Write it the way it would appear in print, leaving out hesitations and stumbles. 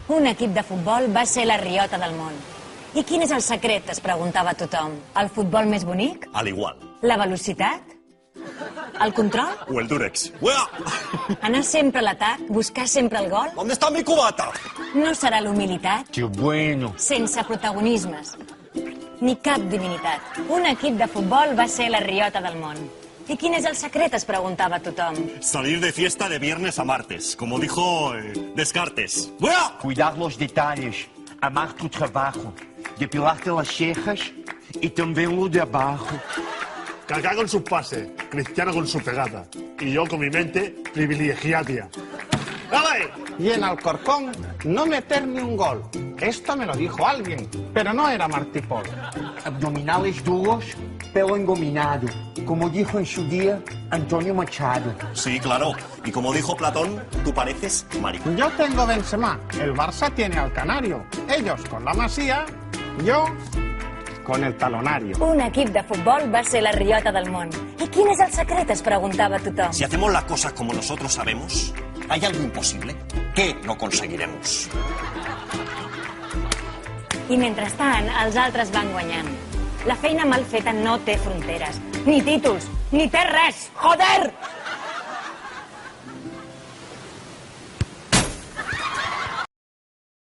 Un equip de futbol va ser la riota del món. I quin és el secret, es preguntava tothom? El futbol més bonic? Al igual. La velocitat? El control? O el Durex. ¡Uea! Anar sempre a l'atac? Buscar sempre el gol? ¿Dónde está mi cubata? No serà l'humilitat? ¡Qué bueno! Sense protagonismes. Ni cap divinitat. Un equip de futbol va ser la riota del món. I quin és el secret, es preguntava tothom. Salir de fiesta de viernes a martes, como dijo Descartes. ¡Uea! Cuidar los detalles, amar tu trabajo, depilarte las cejas y también lo de abajo. Kaká con sus pases, Cristiano con su pegada. Y yo con mi mente privilegiada. ¡Dale! Y en Alcorcón, no meter ni un gol. Esto me lo dijo alguien, pero no era Martí Pol. Abdominales duros, pelo engominado, como dijo en su día Antonio Machado. Sí, claro. Y como dijo Platón, tú pareces maricón. Yo tengo Benzema, el Barça tiene al Canario. Ellos con la Masía, yo con el talonario. Un equip de futbol va ser la riota del món. I quin és el secret, es preguntava tothom. Si hacemos las cosas como nosotros sabemos, ¿hay algo imposible? ¿Qué no conseguiremos? I mentrestant, els altres van guanyant. La feina mal feta no té fronteres, ni títols, ni té res, joder!